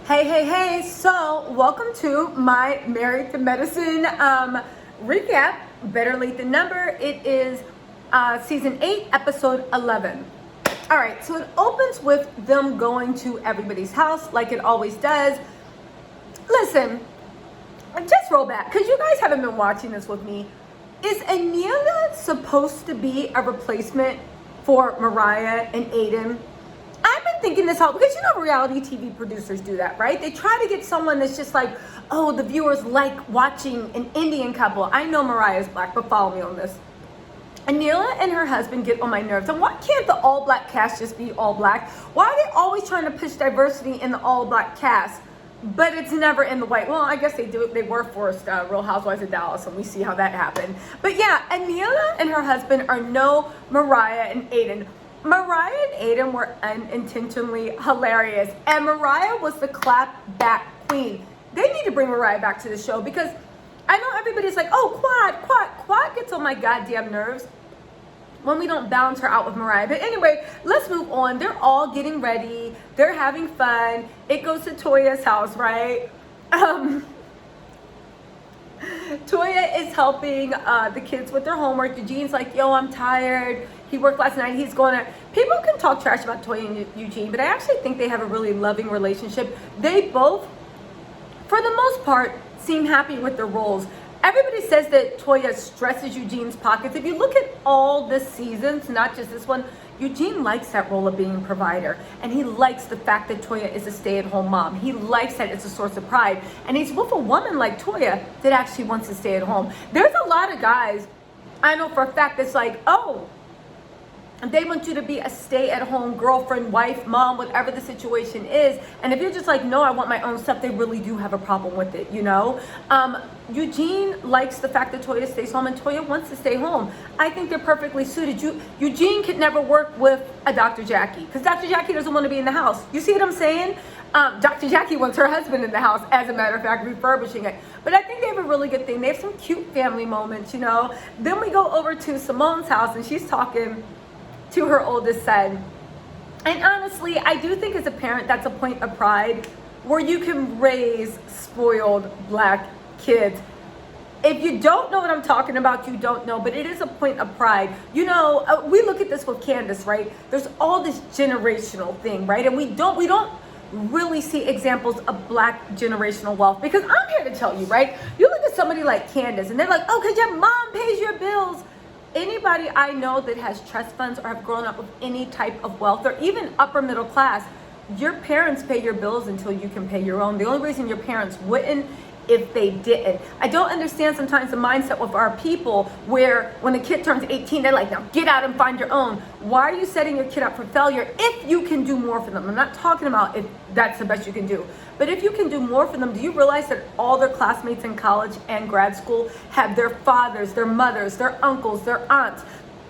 Hey, so welcome to my Married to Medicine recap, Better Late Than Never. It is season 8, episode 11. All right, so it opens with them going to everybody's house like it always does. Listen, just roll back, because you guys haven't been watching this with me. Is Aniela supposed to be a replacement for Mariah and Aiden? I've been thinking this out because you know reality TV producers do that, right? They try to get someone that's just like, oh, the viewers like watching an Indian couple. I know Mariah's black, but follow me on this. Aniela and her husband get on my nerves. And why can't the all black cast just be all black? Why are they always trying to push diversity in the all black cast, but it's never in the white? Well, I guess they do it. They were forced Real Housewives of Dallas, and we see how that happened. But yeah, Aniela and her husband are no Mariah and Aiden. Mariah and Aiden were unintentionally hilarious, and Mariah was the clap back queen. They need to bring Mariah back to the show, because I know everybody's like, oh, Quad gets on my goddamn nerves when we don't balance her out with Mariah. But anyway, let's move on. They're all getting ready. They're having fun. It goes to Toya's house, right? Toya is helping the kids with their homework. Eugene's like, yo, I'm tired. He worked last night. He's going to... People can talk trash about Toya and Eugene, but I actually think they have a really loving relationship. They both, for the most part, seem happy with their roles. Everybody says that Toya stresses Eugene's pockets. If you look at all the seasons, not just this one, Eugene likes that role of being a provider, and he likes the fact that Toya is a stay-at-home mom. He likes that it's a source of pride, and he's with a woman like Toya that actually wants to stay at home. There's a lot of guys I know for a fact that's like, oh, they want you to be a stay-at-home girlfriend, wife, mom, whatever the situation is. And if you're just like, no, I want my own stuff, they really do have a problem with it, you know? Eugene likes the fact that Toya stays home, and Toya wants to stay home. I think they're perfectly suited. Eugene could never work with a Dr. Jackie, because Dr. Jackie doesn't want to be in the house. You see what I'm saying? Dr. Jackie wants her husband in the house, as a matter of fact, refurbishing it. But I think they have a really good thing. They have some cute family moments, you know? Then we go over to Simone's house, and she's talking to her oldest son. And honestly, I do think as a parent, that's a point of pride, where you can raise spoiled black kids. If you don't know what I'm talking about, you don't know, but it is a point of pride. You know, we look at this with Candace, right? There's all this generational thing, right? And we don't really see examples of black generational wealth, because I'm here to tell you, right? You look at somebody like Candace, and they're like, oh, because your mom pays your bills. Anybody I know that has trust funds or have grown up with any type of wealth, or even upper middle class, your parents pay your bills until you can pay your own. The only reason your parents wouldn't if they didn't. I don't understand sometimes the mindset with our people where when a kid turns 18, they're like, now get out and find your own. Why are you setting your kid up for failure if you can do more for them? I'm not talking about if that's the best you can do, but if you can do more for them, do you realize that all their classmates in college and grad school have their fathers, their mothers, their uncles, their aunts,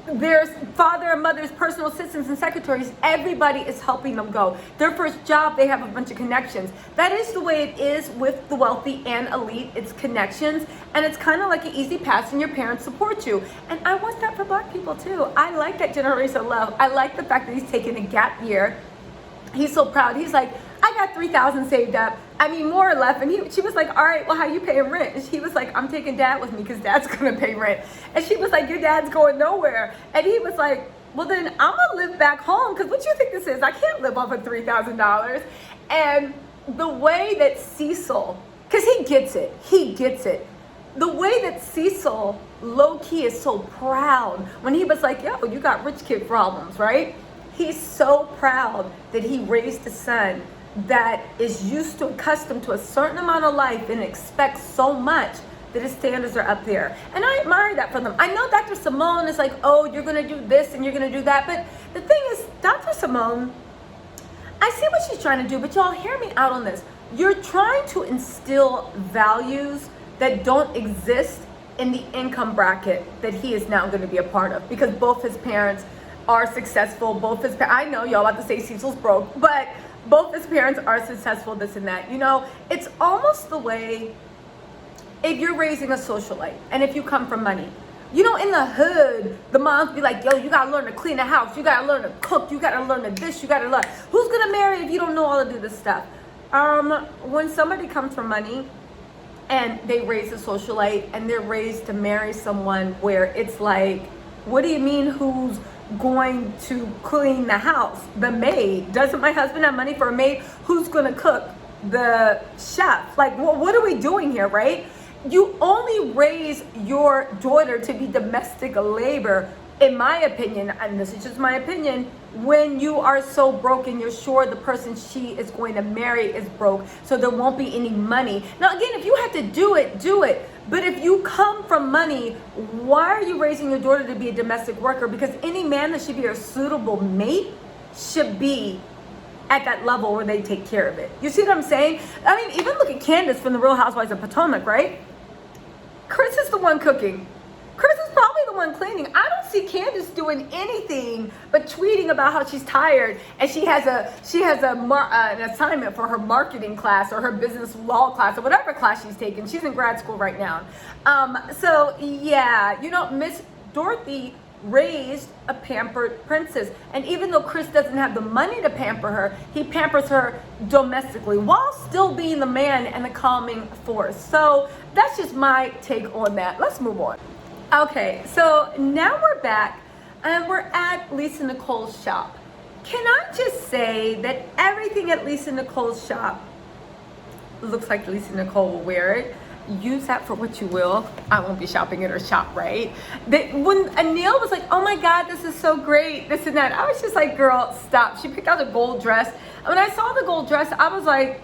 their father and mother's personal assistants and secretaries? Everybody is helping them go. Their first job, they have a bunch of connections. That is the way it is with the wealthy and elite. It's connections, and it's kind of like an easy pass, and your parents support you. And I want that for black people too. I like that generational love. I like the fact that he's taking a gap year. He's so proud. He's like, I got $3,000 saved up. I mean, more or less. And she was like, all right, well, how you paying rent? And he was like, I'm taking dad with me because dad's going to pay rent. And she was like, your dad's going nowhere. And he was like, well, then I'm going to live back home, because what you think this is? I can't live off of $3,000. And the way that Cecil, because he gets it. The way that Cecil low-key is so proud when he was like, yo, you got rich kid problems, right? He's so proud that he raised a son that is accustomed to a certain amount of life and expects so much that his standards are up there. And I admire that for them. I know Dr. Simone is like, oh, you're going to do this and you're going to do that. But the thing is, Dr. Simone, I see what she's trying to do, but y'all hear me out on this. You're trying to instill values that don't exist in the income bracket that he is now going to be a part of, because both his parents are successful. I know y'all about to say Cecil's broke, but both his parents are successful, this and that. You know, it's almost the way if you're raising a socialite and if you come from money. You know, in the hood, the moms be like, yo, you gotta learn to clean the house, you gotta learn to cook, you gotta learn to this, you gotta learn. Who's gonna marry if you don't know how to do this stuff? When somebody comes from money and they raise a socialite and they're raised to marry someone where it's like, what do you mean who's going to clean the house? The maid. Doesn't my husband have money for a maid? Who's going to cook? The chef. Like, well, what are we doing here, right? You only raise your daughter to be domestic labor, in my opinion, and this is just my opinion, when you are so broke and you're sure the person she is going to marry is broke, so there won't be any money. Now, again, if you have to do it, do it. But if you come from money, why are you raising your daughter to be a domestic worker? Because any man that should be a suitable mate should be at that level where they take care of it. You see what I'm saying? I mean, even look at Candace from the Real Housewives of Potomac, right? Chris is the one cooking. Chris is probably the one cleaning. I don't see Candace doing anything but tweeting about how she's tired and she has an assignment for her marketing class or her business law class or whatever class she's taking. She's in grad school right now. So yeah, Miss Dorothy raised a pampered princess, and even though Chris doesn't have the money to pamper her, he pampers her domestically while still being the man and the calming force. So that's just my take on that. Let's move on. Okay, so now we're back and we're at Lisa Nicole's shop. Can I just say that everything at Lisa Nicole's shop looks like Lisa Nicole will wear it? Use that for what you will. I won't be shopping at her shop, right? When Anil was like, oh my God, this is so great, this and that, I was just like, girl, stop. She picked out a gold dress. And when I saw the gold dress, I was like,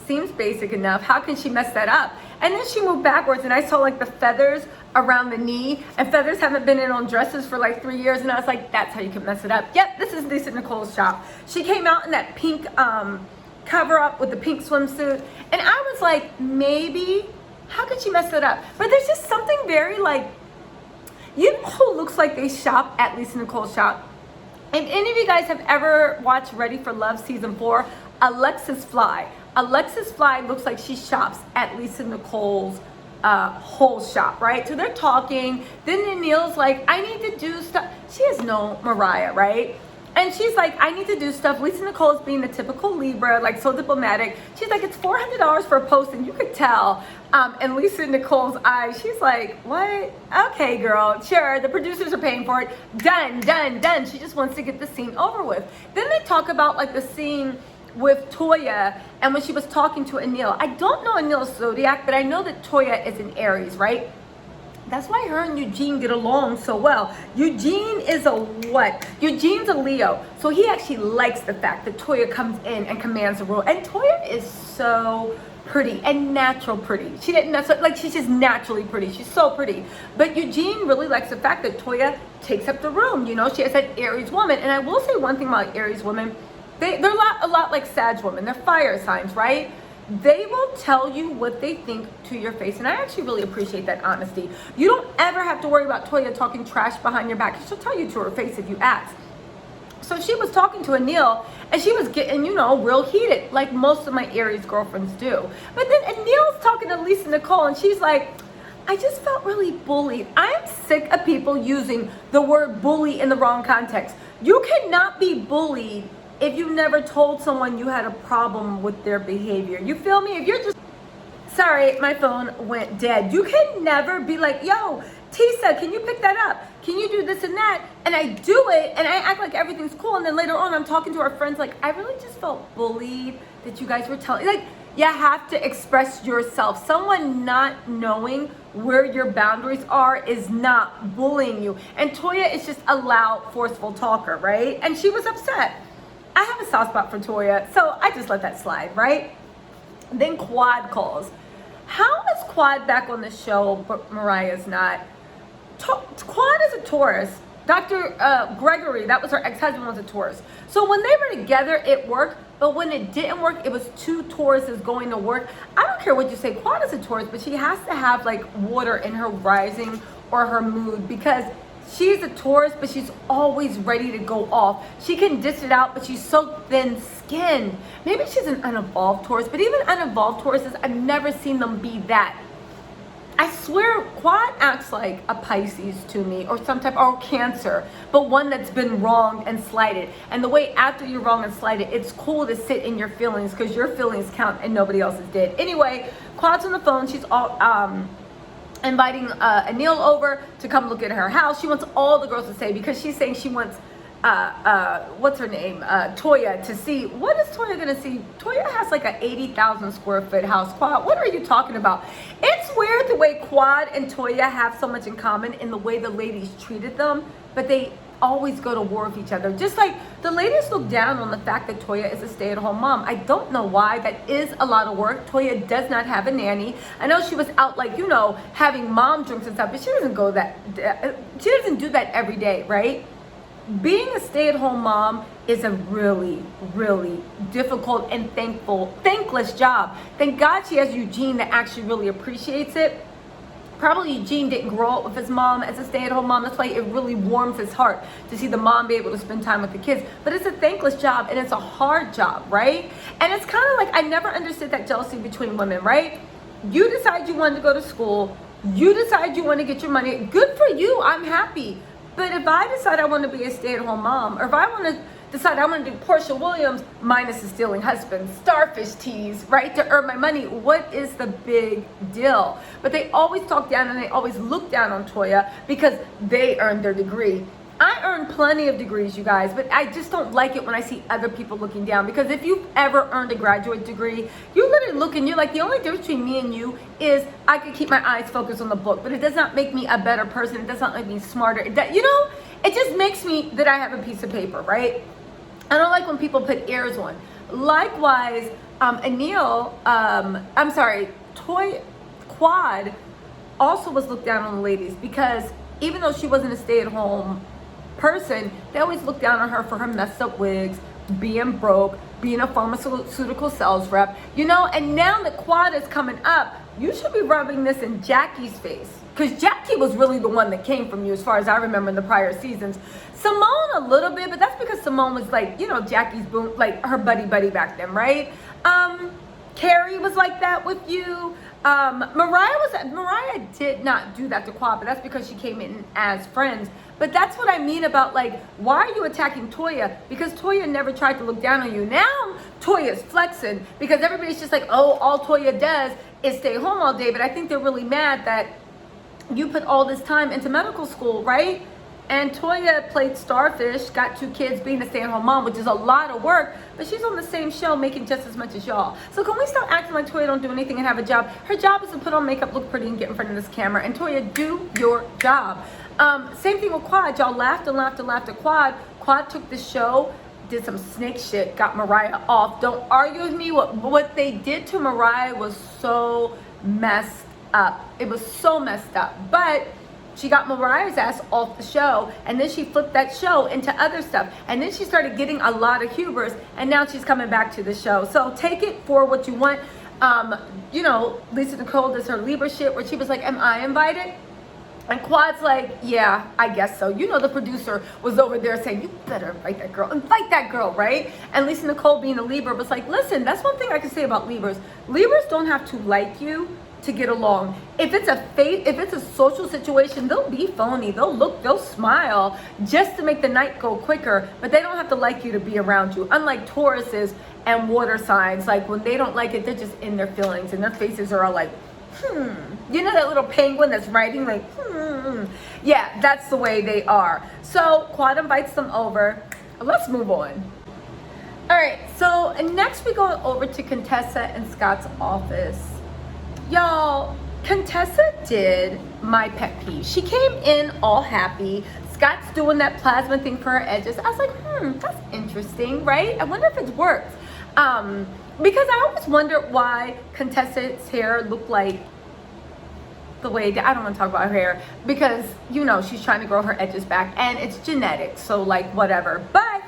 seems basic enough. How can she mess that up? And then she moved backwards and I saw like the feathers around the knee, and feathers haven't been in on dresses for like 3 years, and I was like, that's how you can mess it up. Yep, this is Lisa Nicole's shop. She came out in that pink cover up with the pink swimsuit, and I was like, maybe, how could she mess it up? But there's just something very like, you know who looks like they shop at Lisa Nicole's shop? If any of you guys have ever watched Ready for Love season 4, Alexis Fly. Alexis Fly looks like she shops at Lisa Nicole's whole shop, right? So they're talking. Then Neil's like, I need to do stuff. She has no Mariah, right? And she's like, I need to do stuff. Lisa Nicole is being the typical Libra, like so diplomatic. She's like, it's $400 for a post, and you could tell. And Lisa Nicole's eyes, she's like, what? Okay, girl, sure. The producers are paying for it. Done, done, done. She just wants to get the scene over with. Then they talk about like the scene with Toya and when she was talking to Anil. I don't know Anil's zodiac, but I know that Toya is an Aries, right? That's why her and Eugene get along so well. Eugene is a what? Eugene's a Leo. So he actually likes the fact that Toya comes in and commands the role. And Toya is so pretty and natural pretty. She didn't like, she's just naturally pretty. She's so pretty. But Eugene really likes the fact that Toya takes up the room. She has that Aries woman. And I will say one thing about Aries women. They're a lot like Sag women. They're fire signs, right? They will tell you what they think to your face. And I actually really appreciate that honesty. You don't ever have to worry about Toya talking trash behind your back. She'll tell you to her face if you ask. So she was talking to Anil, and she was getting, real heated, like most of my Aries girlfriends do. But then Anil's talking to Lisa Nicole, and she's like, I just felt really bullied. I am sick of people using the word bully in the wrong context. You cannot be bullied if you never told someone you had a problem with their behavior. You feel me? If you're just, sorry, my phone went dead. You can never be like, yo, Tisa, can you pick that up? Can you do this and that? And I do it, and I act like everything's cool, and then later on I'm talking to our friends like, I really just felt bullied that you guys were telling, like, you have to express yourself. Someone not knowing where your boundaries are is not bullying you. And Toya is just a loud, forceful talker, right? And she was upset. I have a soft spot for Toya, so I just let that slide, right? Then Quad calls. How is Quad back on the show, but Mariah's not? Quad is a Taurus. Dr. Gregory, that was her ex-husband, was a Taurus. So when they were together, it worked, but when it didn't work, it was two Tauruses going to work. I don't care what you say, Quad is a Taurus, but she has to have like water in her rising or her mood, because she's a Taurus, but she's always ready to go off. She can dish it out, but she's so thin-skinned. Maybe she's an unevolved Taurus, but even unevolved Tauruses, I've never seen them be that. I swear Quad acts like a Pisces to me, or some type, or Cancer, but one that's been wronged and slighted. And the way after you're wronged and slighted, it's cool to sit in your feelings because your feelings count and nobody else's did. Anyway, Quad's on the phone. She's all inviting Anil over to come look at her house. She wants all the girls to stay because she's saying she wants what's her name, Toya, to see. What is Toya gonna see? Toya has like a 80,000 square foot house. Quad, what are you talking about? It's weird the way Quad and Toya have so much in common in the way the ladies treated them, but they always go to war with each other. Just like the ladies look down on the fact that Toya is a stay-at-home mom. I don't know why. That is a lot of work. Toya does not have a nanny. I know she was out, like, you know, having mom drinks and stuff, but she doesn't go that, she doesn't do that every day, right? Being a stay-at-home mom is a really, really difficult and thankless job. Thank God she has Eugene that actually really appreciates it. Probably Eugene didn't grow up with his mom as a stay-at-home mom. That's why it really warms his heart to see the mom be able to spend time with the kids. But it's a thankless job and it's a hard job, right? And it's kind of like, I never understood that jealousy between women, right? You decide you want to go to school. You decide you want to get your money. Good for you. I'm happy. But if I decide I want to be a stay-at-home mom, or if I want to decide I want to do Portia Williams minus the stealing husband, starfish teas, right, to earn my money, what is the big deal? But they always talk down and they always look down on Toya because they earned their degree. I earned plenty of degrees, you guys, but I just don't like it when I see other people looking down, because if you've ever earned a graduate degree, you literally look and you're like, the only difference between me and you is I can keep my eyes focused on the book, but it does not make me a better person. It does not make me smarter. You know, it just makes me that I have a piece of paper, right? I don't like when people put airs on. Likewise, Quad also was looked down on the ladies because even though she wasn't a stay-at-home person, they always looked down on her for her messed up wigs, being broke, being a pharmaceutical sales rep, you know. And now that Quad is coming up, you should be rubbing this in Jackie's face, because Jackie was really the one that came from you, as far as I remember in the prior seasons. Simone a little bit, but that's because Simone was like, you know, Jackie's boom, like her buddy back then, right? Carrie was like that with you. Mariah did not do that to Quad, but that's because she came in as friends. But that's what I mean about, like, why are you attacking Toya? Because Toya never tried to look down on you. Now Toya's flexing because everybody's just like, oh, all Toya does is stay home all day. But I think they're really mad that you put all this time into medical school, right? And Toya played Starfish, got 2 kids, being a stay-at-home mom, which is a lot of work, but she's on the same show making just as much as y'all. So can we stop acting like Toya don't do anything and have a job? Her job is to put on makeup, look pretty, and get in front of this camera. And Toya, do your job. Same thing with Quad. Y'all laughed and laughed and laughed at Quad. Quad took the show, did some snake shit, got Mariah off. Don't argue with me. What they did to Mariah was so messed up. It was so messed up. But she got Mariah's ass off the show, and then she flipped that show into other stuff, and then she started getting a lot of hubris, and now she's coming back to the show. So take it for what you want. You know, Lisa Nicole does her Libra shit where she was like, am I invited? And Quad's like, yeah, I guess so. You know, the producer was over there saying, you better invite that girl, right? And Lisa Nicole, being a Libra, was like, listen, that's one thing I can say about Libras. Libras don't have to like you to get along. If it's a social situation, they'll be phony. They'll look, they'll smile just to make the night go quicker, but they don't have to like you to be around you. Unlike Tauruses and water signs, like when they don't like it, they're just in their feelings and their faces are all like, you know, that little penguin that's writing like, yeah, that's the way they are. So Quad invites them over. Let's move on. All right, so next we go over to Contessa and Scott's office. Y'all, Contessa did my pet peeve. She came in all happy. Scott's doing that plasma thing for her edges. I was like, that's interesting, right? I wonder if it works. Because I always wondered why Contessa's hair looked like the way that, I don't want to talk about her hair, because, you know, she's trying to grow her edges back and it's genetic, so like whatever. But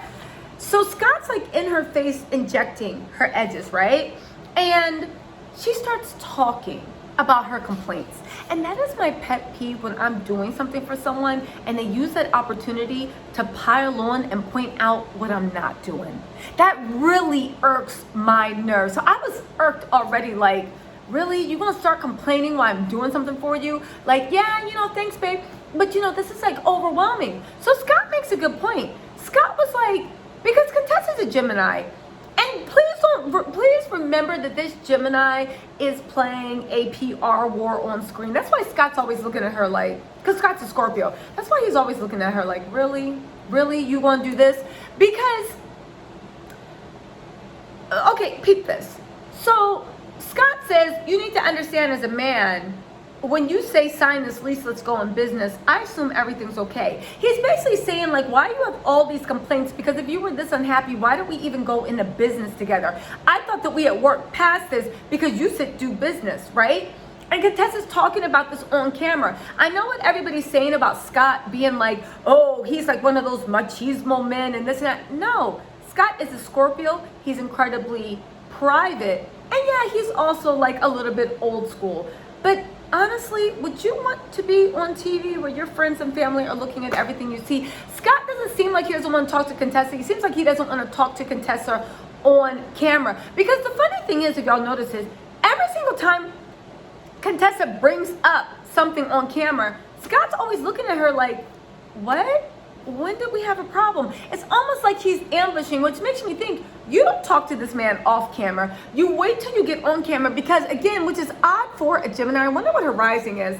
so Scott's like in her face injecting her edges, right? And she starts talking about her complaints. And that is my pet peeve when I'm doing something for someone and they use that opportunity to pile on and point out what I'm not doing. That really irks my nerves. So I was irked already, like, really? You gonna start complaining while I'm doing something for you? Like, yeah, thanks, babe. But this is like overwhelming. So Scott makes a good point. Scott was like, because Contessa's a Gemini, and please remember that this Gemini is playing a PR war on screen. That's why Scott's always looking at her like, because Scott's a Scorpio. That's why he's always looking at her like, really? Really? You gonna do this? Because, okay, peep this. So Scott says, you need to understand as a man, when you say sign this lease, let's go on business, I assume everything's okay. He's basically saying like, why do you have all these complaints? Because if you were this unhappy, why don't we even go into business together? I thought that we had worked past this because you said do business, right? And Contessa's talking about this on camera. I know what everybody's saying about Scott being like, oh, he's like one of those machismo men and this and that. No, Scott is a Scorpio. He's incredibly private. And yeah, he's also like a little bit old school. But honestly, would you want to be on TV where your friends and family are looking at everything you see? Scott doesn't seem like he doesn't want to talk to Contessa. He seems like he doesn't want to talk to Contessa on camera. Because the funny thing is, if y'all notice, is every single time Contessa brings up something on camera, Scott's always looking at her like, what? When did we have a problem? It's almost like he's ambushing, which makes me think you don't talk to this man off camera. You wait till you get on camera because, again, which is odd for a Gemini. I wonder what her rising is.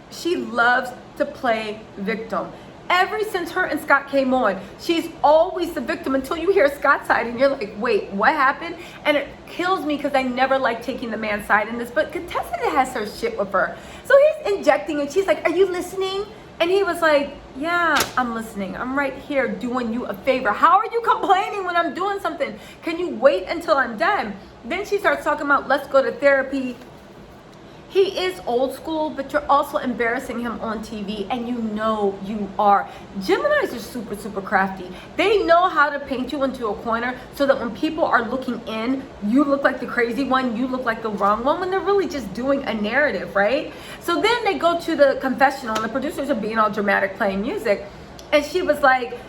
She loves to play victim. Ever since her and Scott came on, she's always the victim until you hear Scott's side and you're like, wait, what happened? And it kills me because I never like taking the man's side in this, but Contessa has her shit with her. So he's injecting and she's like, are you listening? And he was like, yeah, I'm listening. I'm right here doing you a favor. How are you complaining when I'm doing something? Can you wait until I'm done? Then she starts talking about, let's go to therapy. He is old school, but you're also embarrassing him on TV, and you know you are. Geminis are super, super crafty. They know how to paint you into a corner so that when people are looking in, you look like the crazy one, you look like the wrong one, when they're really just doing a narrative, right? So then they go to the confessional, and the producers are being all dramatic, playing music. And he was like,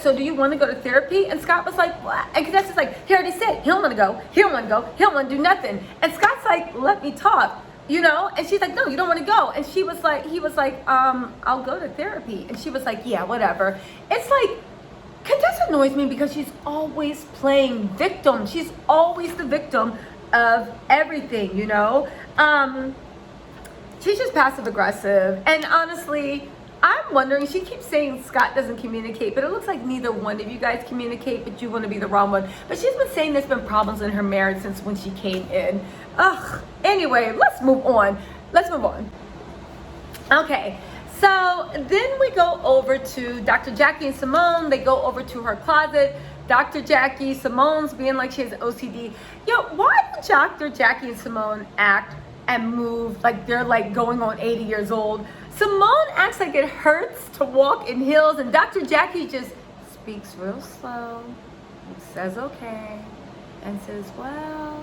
so do you want to go to therapy? And Scott was like, what? And Contessa's like, he already said, he don't want to go, he don't want to go, he don't want to do nothing. And Scott's like, let me talk. And she's like, no, you don't want to go. And he was like, I'll go to therapy. And she was like, yeah, whatever. It's like, Contessa annoys me because she's always playing victim. She's always the victim of everything, She's just passive aggressive. And honestly, I'm wondering, she keeps saying Scott doesn't communicate, but it looks like neither one of you guys communicate, but you want to be the wrong one. But she's been saying there's been problems in her marriage since when she came in. Ugh. Anyway, let's move on. Okay, so then we go over to Dr. Jackie and Simone. They go over to her closet. Dr. Jackie, Simone's being like she has OCD. Why do Dr. Jackie and Simone act and move like they're like going on 80 years old? Simone acts like it hurts to walk in heels, and Dr. Jackie just speaks real slow, says okay, and says, well,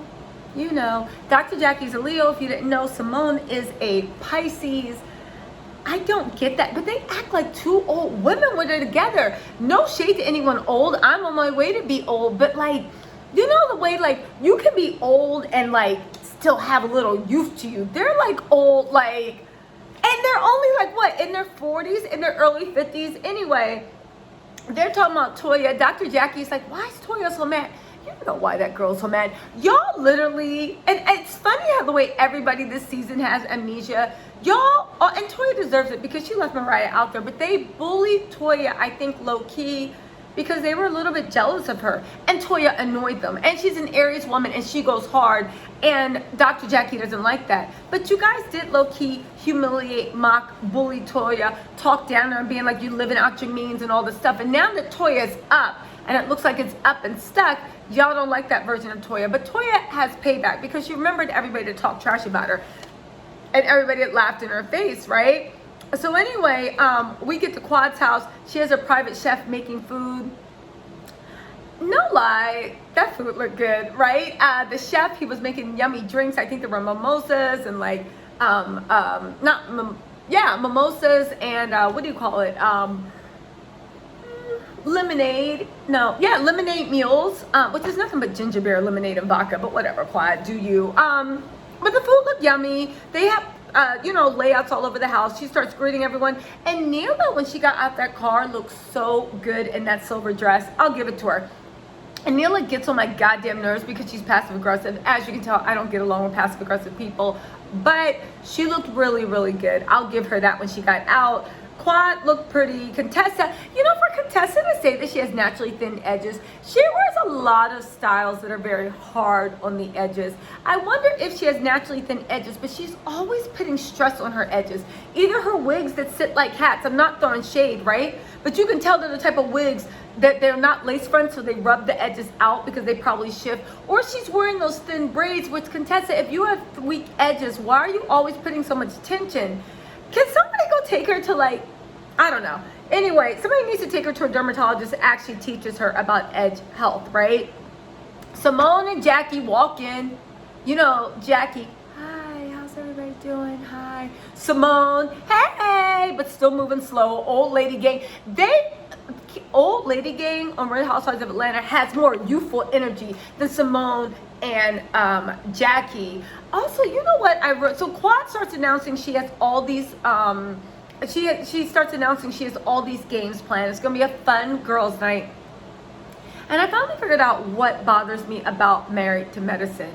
Dr. Jackie's a Leo. If you didn't know, Simone is a Pisces. I don't get that, but they act like two old women when they're together. No shade to anyone old. I'm on my way to be old, but like, the way like you can be old and like still have a little youth to you. They're like old, like, and they're only like what, in their 40s, in their early 50s. Anyway, they're talking about Toya. Dr. Jackie's like, why is Toya so mad? You know why that girl's so mad. Y'all literally, and it's funny how the way everybody this season has amnesia. Y'all, and Toya deserves it because she left Mariah out there, but they bullied Toya, I think, low-key, because they were a little bit jealous of her. And Toya annoyed them. And she's an Aries woman, and she goes hard. And Dr. Jackie doesn't like that. But you guys did low-key humiliate, mock, bully Toya, talk down to her and being like, you living out your means and all this stuff. And now that Toya's up, and it looks like it's up and stuck, y'all don't like that version of Toya. But Toya has payback because she remembered everybody to talk trash about her. And everybody had laughed in her face, right? So anyway, we get to Quad's house. She has a private chef making food. No lie, that food looked good, right? The chef, he was making yummy drinks. I think there were mimosas and like, mimosas and what do you call it? Lemonade. Lemonade mules, which is nothing but ginger beer, lemonade, and vodka, but whatever, Quad, do you. But the food looked yummy. They have, layouts all over the house. She starts greeting everyone. And Neela, when she got out that car, looked so good in that silver dress. I'll give it to her. And Neela gets on my goddamn nerves because she's passive aggressive. As you can tell, I don't get along with passive aggressive people. But she looked really, really good. I'll give her that when she got out. Quad looked pretty. Contessa, for Contessa to say that she has naturally thin edges, she wears a lot of styles that are very hard on the edges. I wonder if she has naturally thin edges, but she's always putting stress on her edges. Either her wigs that sit like hats, I'm not throwing shade, right? But you can tell they're the type of wigs that they're not lace front, so they rub the edges out because they probably shift. Or she's wearing those thin braids, which Contessa, if you have weak edges, why are you always putting so much tension? Can somebody go take her to I don't know. Anyway, somebody needs to take her to a dermatologist that actually teaches her about edge health, right? Simone and Jackie walk in. Jackie, hi, how's everybody doing? Hi. Simone, hey, but still moving slow. Old lady gang. Old lady gang on Real Housewives of Atlanta has more youthful energy than Simone and Jackie. Also, you know what I wrote? So Quad starts announcing she has all these she starts announcing she has all these games planned. It's gonna be a fun girls' night. And I finally figured out what bothers me about Married to Medicine.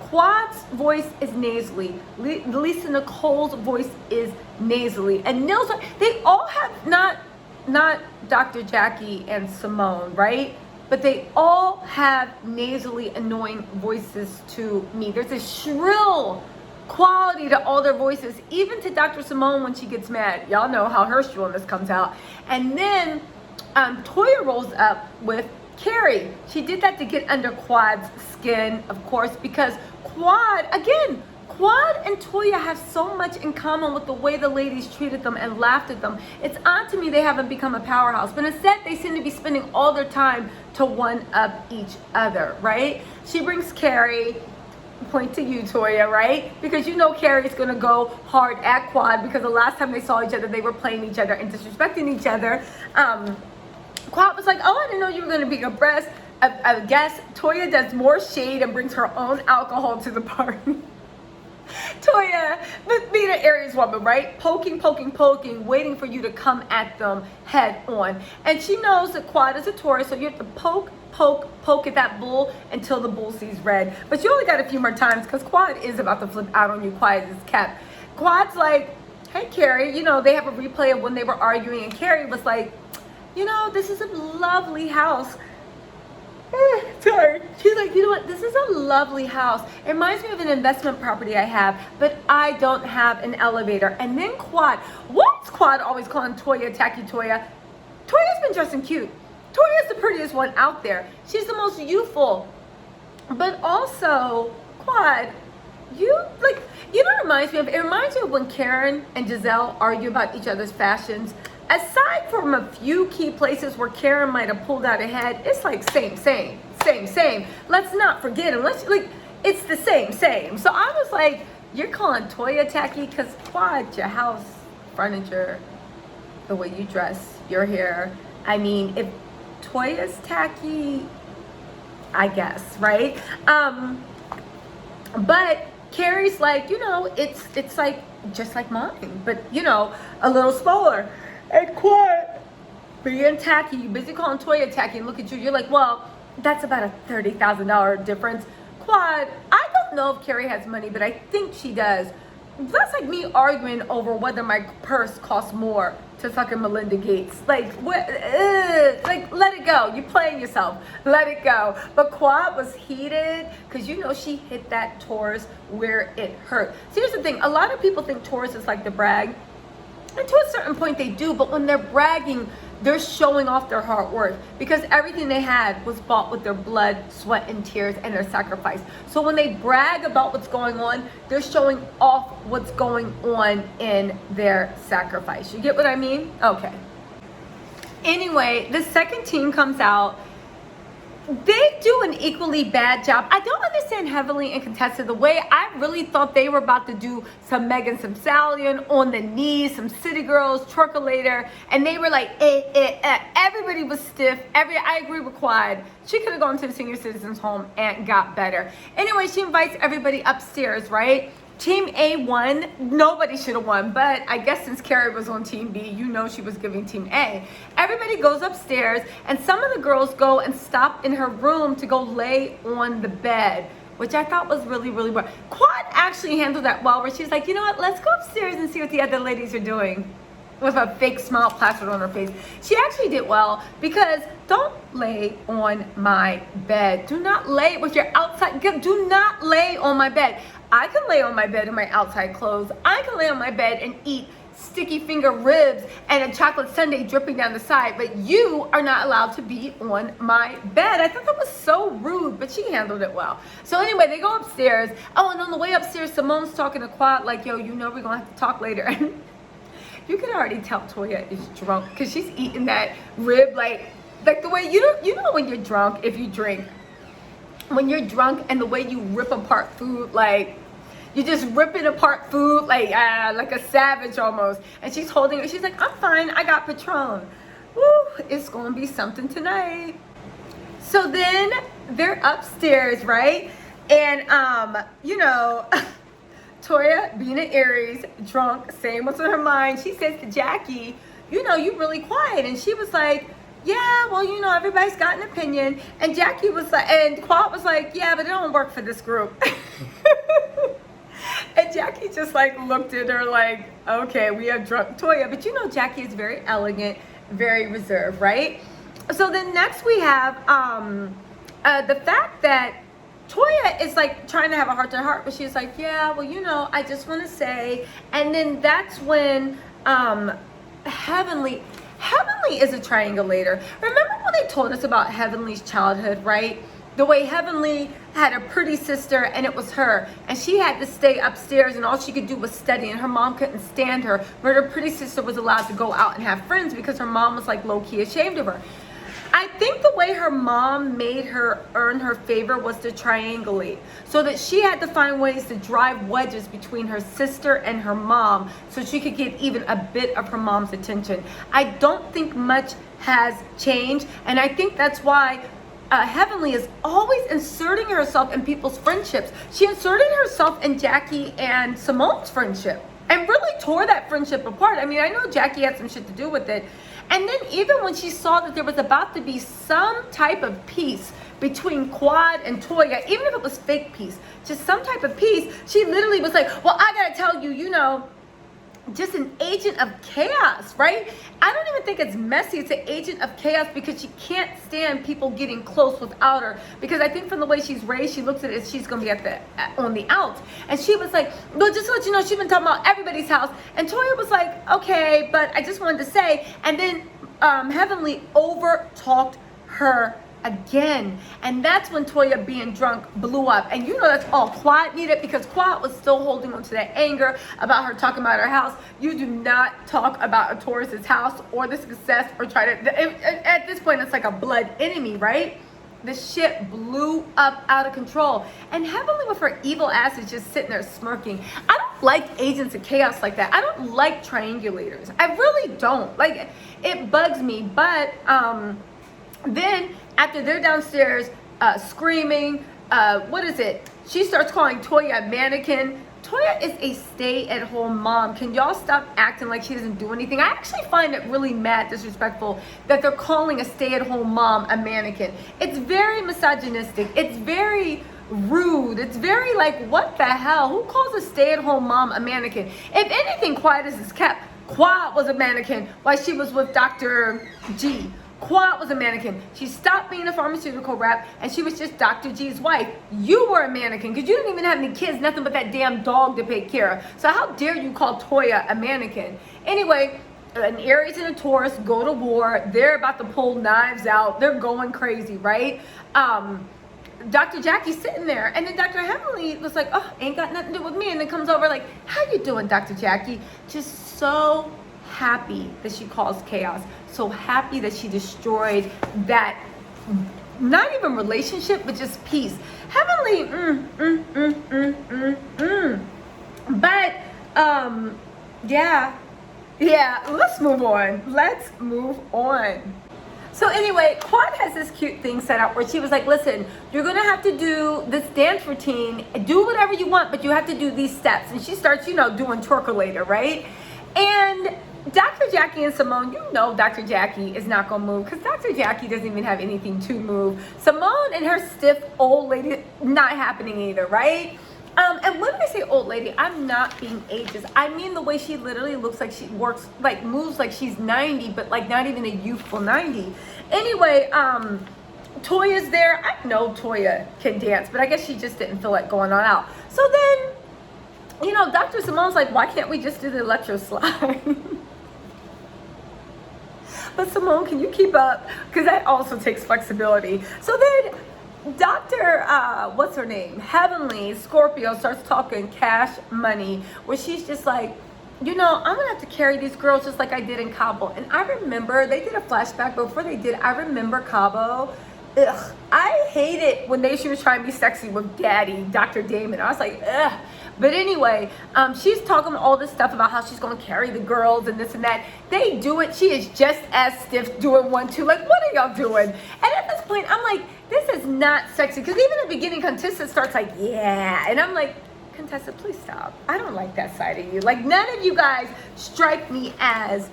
Quad's voice is nasally. Lisa Nicole's voice is nasally. And Nils, they all have not Dr. Jackie and Simone, right? But they all have nasally annoying voices to me. There's a shrill quality to all their voices, even to Dr. Simone when she gets mad. Y'all know how her shrillness comes out. And then Toya rolls up with Carrie. She did that to get under Quad's skin, of course, because Quad and Toya have so much in common with the way the ladies treated them and laughed at them. It's odd to me they haven't become a powerhouse, but instead they seem to be spending all their time to one-up each other, right? She brings Carrie, point to you, Toya, right? Because Carrie's gonna go hard at Quad because the last time they saw each other, they were playing each other and disrespecting each other. Quad was like, oh, I didn't know you were gonna be a guest. Toya does more shade and brings her own alcohol to the party. Toya, being an Aries woman, right? Poking, waiting for you to come at them head on. And she knows that Quad is a Taurus, so you have to poke at that bull until the bull sees red. But you only got a few more times because Quad is about to flip out on you, quiet as kept. Quad's like, hey, Carrie, they have a replay of when they were arguing, and Carrie was like, this is a lovely house. Sorry. She's like, this is a lovely house. It reminds me of an investment property I have, but I don't have an elevator. And then Quad, what's Quad always calling Toya tacky Toya? Toya's been dressing cute. Toya's the prettiest one out there. She's the most youthful. But also, Quad, it reminds me of when Karen and Giselle argue about each other's fashions. Aside from a few key places where Karen might have pulled out ahead, it's like same. Let's not forget, it's the same. So I was like, you're calling Toya tacky because Quad, your house, furniture, the way you dress, your hair. I mean, if Toya's tacky, I guess, right? But Carrie's like, it's like just like mine, but a little smaller. And Quad, being tacky, you busy calling Toya tacky, and look at you, you're like, well, that's about a $30,000 difference. Quad, I don't know if Carrie has money, but I think she does. That's like me arguing over whether my purse costs more to fucking Melinda Gates. Like, what? Let it go. You're playing yourself. Let it go. But Quad was heated because she hit that Taurus where it hurt. So here's the thing. A lot of people think Taurus is like to brag. And to a certain point they do, but when they're bragging, they're showing off their hard work because everything they had was bought with their blood, sweat, and tears and their sacrifice. So when they brag about what's going on, they're showing off what's going on in their sacrifice. You get what I mean? Okay. Anyway, the second team comes out. they do an equally bad job. I don't understand Heavenly and Contessa the way I really thought they were about to do some Megan, some Stallion, On the Knees, some City Girls, Twerkulator, and they were like, everybody was stiff. I agree with Quad. She could have gone to the senior citizens home and got better. Anyway, she invites everybody upstairs, right? Team A won. Nobody should have won, but I guess since Carrie was on Team B, you know she was giving Team A. Everybody goes upstairs, and some of the girls go and stop in her room to go lay on the bed, which I thought was really, really well. Quad actually handled that well, where she's like, you know what, let's go upstairs and see what the other ladies are doing, with a fake smile plastered on her face. She actually did well, because don't lay on my bed. Do not lay with your outside, do not lay on my bed. I can lay on my bed in my outside clothes. I can lay on my bed and eat sticky finger ribs and a chocolate sundae dripping down the side, but you are not allowed to be on my bed. I thought that was so rude, but she handled it well. So anyway, they go upstairs. Oh, and on the way upstairs, Simone's talking to Quad like, yo, you know we're gonna have to talk later. And you can already tell Toya is drunk, because she's eating that rib like the way you know when you're drunk, if you drink, when you're drunk and the way you rip apart food, like you're just ripping apart food like a savage almost. And she's holding it. She's like, I'm fine. I got Patron. Woo, it's going to be something tonight. So then they're upstairs, right? And, you know, Toya, being an Aries, drunk, saying what's on her mind, she says to Jackie, you know, you really quiet. And she was like, yeah, well, you know, everybody's got an opinion. And Jackie was like, and Quad was like, yeah, but it don't work for this group. And Jackie just like looked at her like, okay, we have drunk Toya. But you know, Jackie is very elegant, very reserved, right? So then next we have the fact that Toya is like trying to have a heart-to-heart, but she's like, yeah, well, you know, I just want to say. And then that's when Heavenly is a triangulator. Remember when they told us about Heavenly's childhood, right? The way Heavenly had a pretty sister and it was her, and she had to stay upstairs and all she could do was study, and her mom couldn't stand her, but her pretty sister was allowed to go out and have friends because her mom was like low-key ashamed of her. I think the way her mom made her earn her favor was to triangulate, so that she had to find ways to drive wedges between her sister and her mom so she could get even a bit of her mom's attention. I don't think much has changed, and I think that's why Heavenly is always inserting herself in people's friendships. She inserted herself in Jackie and Simone's friendship and really tore that friendship apart. I mean, I know Jackie had some shit to do with it. And then even when she saw that there was about to be some type of peace between Quad and Toya, even if it was fake peace, just some type of peace, she literally was like, well, I gotta tell you, you know, just an agent of chaos, right? I don't even think it's messy. It's an agent of chaos because she can't stand people getting close without her. Because I think from the way she's raised, she looks at it as she's gonna be on the outs. And she was like, well, just to let you know, she's been talking about everybody's house. And Toya was like, okay, but I just wanted to say. And then Heavenly over talked her again, and that's when Toya being drunk blew up. And you know that's all Quad needed, because Quad was still holding on to that anger about her talking about her house. You do not talk about a Taurus's house or the success or try to, at this point it's like a blood enemy, right? The shit blew up out of control, and Heavenly with her evil ass is just sitting there smirking. I don't like agents of chaos like that. I don't like triangulators. I really don't. Like, it bugs me. But then after they're downstairs screaming, what is it? She starts calling Toya a mannequin. Toya is a stay-at-home mom. Can y'all stop acting like she doesn't do anything? I actually find it really mad disrespectful that they're calling a stay-at-home mom a mannequin. It's very misogynistic. It's very rude. It's very like, what the hell? Who calls a stay-at-home mom a mannequin? If anything, quiet as is kept. Quad was a mannequin while she was with Dr. G. Quad was a mannequin. She stopped being a pharmaceutical rep and she was just Dr. G's wife. You were a mannequin because you didn't even have any kids, nothing but that damn dog to take care of. So how dare you call Toya a mannequin? Anyway, an Aries and a Taurus go to war. They're about to pull knives out. They're going crazy, right? Dr. Jackie's sitting there, and then Dr. Heavenly was like, oh, ain't got nothing to do with me, and then comes over like, how you doing, Dr. Jackie? Just so happy that she caused chaos, so happy that she destroyed that not even relationship, but just peace. Heavenly, But, yeah, let's move on. So anyway, Quad has this cute thing set up where she was like, listen, you're going to have to do this dance routine, do whatever you want, but you have to do these steps. And she starts, doing twerkulator, right? And Dr. Jackie and Simone, Dr. Jackie is not going to move because Dr. Jackie doesn't even have anything to move. Simone and her stiff old lady, not happening either, right? And when I say old lady, I'm not being ageist. I mean the way she literally looks like she moves like she's 90, but like not even a youthful 90. Anyway, Toya's there. I know Toya can dance, but I guess she just didn't feel like going on out. So then, Dr. Simone's like, why can't we just do the electro slide? But Simone, can you keep up? Because that also takes flexibility. So then Dr. What's her name? Heavenly, Scorpio, starts talking cash money, where she's just like, I'm gonna have to carry these girls just like I did in Cabo. And I remember they did a flashback before they did. I remember Cabo. Ugh, I hate it when she was trying to be sexy with Daddy, Dr. Damon. I was like, ugh. But anyway, she's talking all this stuff about how she's going to carry the girls and this and that. They do it. She is just as stiff doing 1, 2. Like, what are y'all doing? And at this point, I'm like, this is not sexy. Because even in the beginning, Contessa starts like, yeah. And I'm like, Contessa, please stop. I don't like that side of you. Like, none of you guys strike me as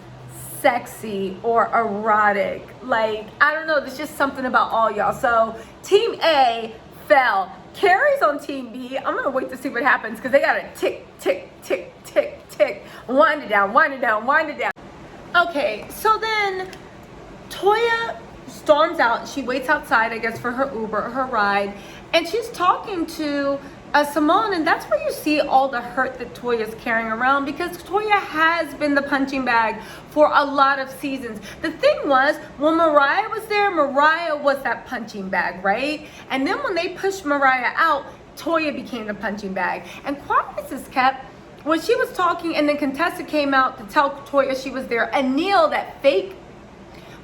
sexy or erotic. Like, I don't know. There's just something about all y'all. So, Team A fell. Carrie's on Team B. I'm going to wait to see what happens because they got to tick, tick, tick, tick, tick. Wind it down, wind it down, wind it down. Okay, so then Toya storms out. She waits outside, I guess, for her Uber, her ride. And she's talking to Simone, and that's where you see all the hurt that Toya's carrying around, because Toya has been the punching bag for a lot of seasons. The thing was, when Mariah was there, Mariah was that punching bag, right? And then when they pushed Mariah out, Toya became the punching bag. And quiet is kept when she was talking, and then Contessa came out to tell Toya she was there. And Neil, that fake,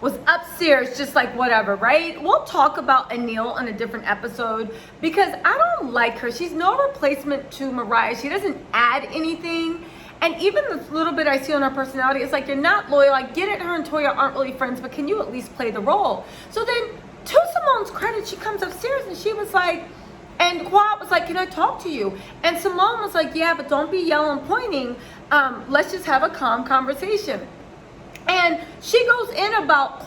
was upstairs just like whatever, right? We'll talk about Anil on a different episode because I don't like her. She's no replacement to Mariah. She doesn't add anything. And even the little bit I see on her personality, it's like, you're not loyal. I get it, her and Toya aren't really friends, but can you at least play the role? So then, to Simone's credit, she comes upstairs and she was like, and Quad was like, can I talk to you? And Simone was like, yeah, but don't be yelling, pointing. Let's just have a calm conversation. And she goes in about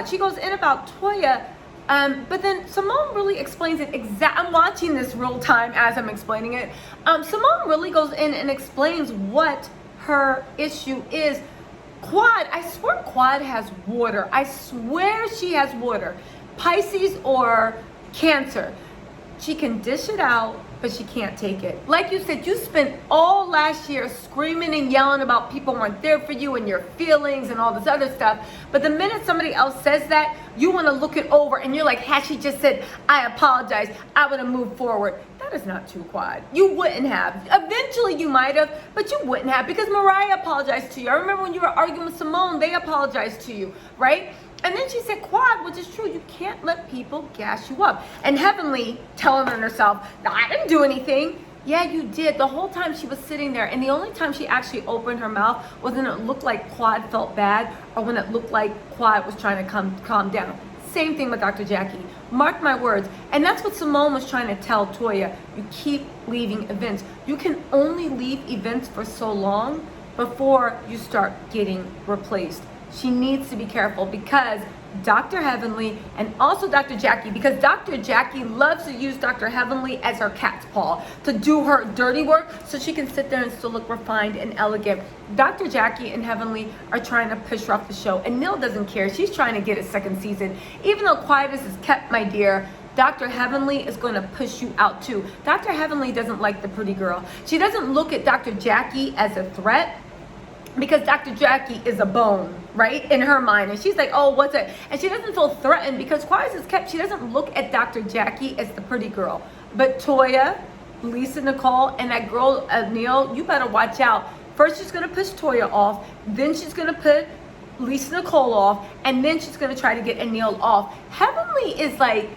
she goes in about Toya, but then Simone really explains it I'm watching this real time as I'm explaining it. Simone really goes in and explains what her issue is. Quad, I swear Quad has water. I swear she has water. Pisces or Cancer. She can dish it out, but she can't take it. Like you said, you spent all last year screaming and yelling about people weren't there for you and your feelings and all this other stuff. But the minute somebody else says that, you want to look it over and you're like, had she just said, I apologize, I would have moved forward. That is not true, Quad. You wouldn't have. Eventually you might have, but you wouldn't have, because Mariah apologized to you. I remember when you were arguing with Simone, they apologized to you, right? And then she said, Quad, which is true, you can't let people gas you up. And Heavenly telling on herself, no, I didn't do anything. Yeah, you did. The whole time she was sitting there, and the only time she actually opened her mouth was when it looked like Quad felt bad, or when it looked like Quad was trying to calm down. Same thing with Dr. Jackie. Mark my words. And that's what Simone was trying to tell Toya. You keep leaving events. You can only leave events for so long before you start getting replaced. She needs to be careful, because Dr. Heavenly and also Dr. Jackie, because Dr. Jackie loves to use Dr. Heavenly as her cat's paw to do her dirty work so she can sit there and still look refined and elegant. Dr. Jackie and Heavenly are trying to push her off the show, and Neil doesn't care. She's trying to get a second season. Even though Quietus is kept, my dear, Dr. Heavenly is going to push you out too. Dr. Heavenly doesn't like the pretty girl. She doesn't look at Dr. Jackie as a threat, because Dr. Jackie is a bone, right, in her mind. And she's like, oh, what's it? And she doesn't feel threatened, because Quiet is kept, she doesn't look at Dr. Jackie as the pretty girl. But Toya, Lisa, Nicole, and that girl, Neil, you better watch out. First, she's going to push Toya off. Then she's going to put Lisa Nicole off. And then she's going to try to get Anil off. Heavenly Heavenly is like,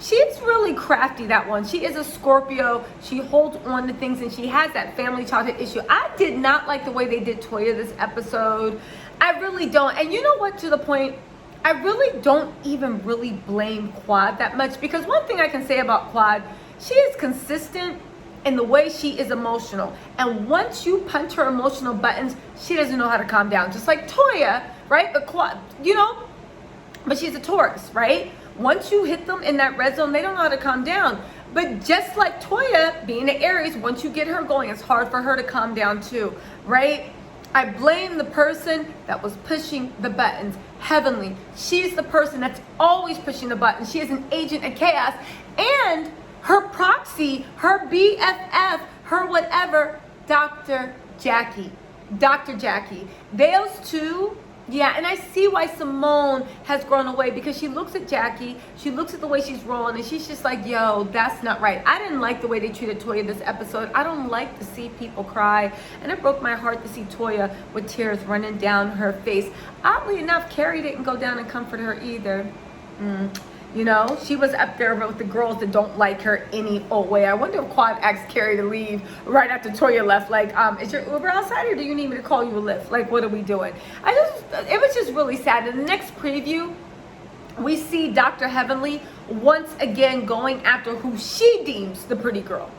she's really crafty, that one. She is a Scorpio. She holds on to things, and she has that family childhood issue. I did not like the way they did Toya this episode. I really don't. And you know what, to the point, I really don't even really blame Quad that much, because one thing I can say about Quad, she is consistent in the way she is emotional. And once you punch her emotional buttons, she doesn't know how to calm down. Just like Toya, right? But Quad, you know, but she's a Taurus, right? Once you hit them in that red zone, they don't know how to calm down. But just like Toya, being an Aries, once you get her going, it's hard for her to calm down too, right? I blame the person that was pushing the buttons. Heavenly, she's the person that's always pushing the buttons. She is an agent of chaos. And her proxy, her BFF, her whatever, Dr. Jackie. Dr. Jackie. Those two, yeah, and I see why Simone has grown away, because she looks at Jackie, she looks at the way she's rolling, and she's just like, yo, that's not right. I didn't like the way they treated Toya this episode. I don't like to see people cry, and it broke my heart to see Toya with tears running down her face. Oddly enough, Carrie didn't go down and comfort her either. You know, she was up there with the girls that don't like her any old way. I wonder if Quad asked Carrie to leave right after Toya left. Like, is your Uber outside, or do you need me to call you a Lyft? Like, what are we doing? It was just really sad. In the next preview, we see Dr. Heavenly once again going after who she deems the pretty girl.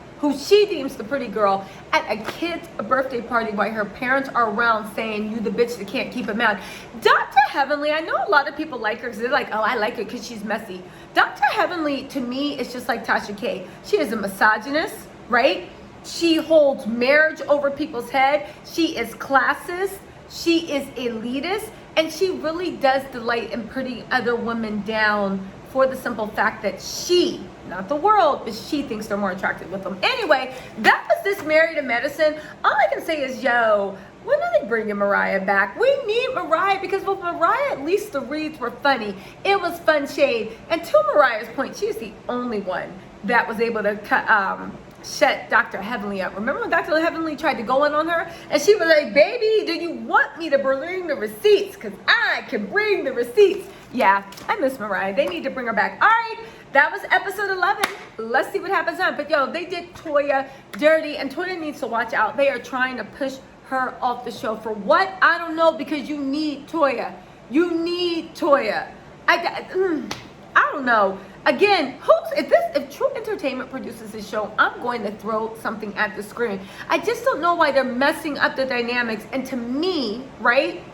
At a kid's birthday party while her parents are around saying, you the bitch that can't keep a man. Dr. Heavenly, I know a lot of people like her because they're like, oh, I like her because she's messy. Dr. Heavenly, to me, is just like Tasha K. She is a misogynist, right? She holds marriage over people's head. She is classist. She is elitist. And she really does delight in putting other women down for the simple fact that she, not the world, but she thinks they're more attractive with them. Anyway, that was this Married to Medicine. All I can say is, yo, when are they bringing Mariah back? We need Mariah, because with Mariah, at least the reads were funny. It was fun shade. And to Mariah's point, she's the only one that was able to shut Dr. Heavenly up. Remember when Dr. Heavenly tried to go in on her? And she was like, baby, do you want me to bring the receipts? Because I can bring the receipts. Yeah, I miss Mariah. They need to bring her back. All right, that was episode 11. Let's see what happens now. But yo, they did Toya dirty, and Toya needs to watch out. They are trying to push her off the show. For what? I don't know, because you need Toya. You need Toya. I don't know. Again, if True Entertainment produces this show, I'm going to throw something at the screen. I just don't know why they're messing up the dynamics. And to me, right,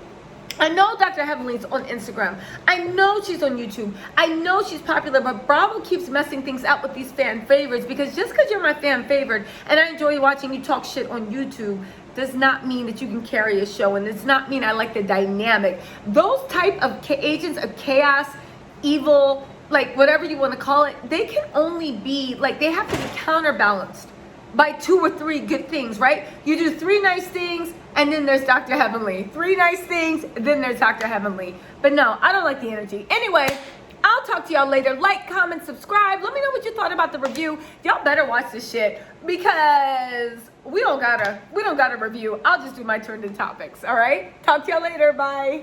I know Dr. Heavenly's on Instagram. I know she's on YouTube. I know she's popular, but Bravo keeps messing things up with these fan favorites, because just because you're my fan favorite and I enjoy watching you talk shit on YouTube does not mean that you can carry a show, and does not mean I like the dynamic. Those type of agents of chaos, evil, like whatever you want to call it, they can only be, like, they have to be counterbalanced by 2 or 3 good things, right? You do 3 nice things, and then there's Dr. Heavenly. 3 nice things, then there's Dr. Heavenly. But no, I don't like the energy. Anyway, I'll talk to y'all later. Like, comment, subscribe. Let me know what you thought about the review. Y'all better watch this shit, because we don't gotta review. I'll just do my trending topics, all right? Talk to y'all later. Bye.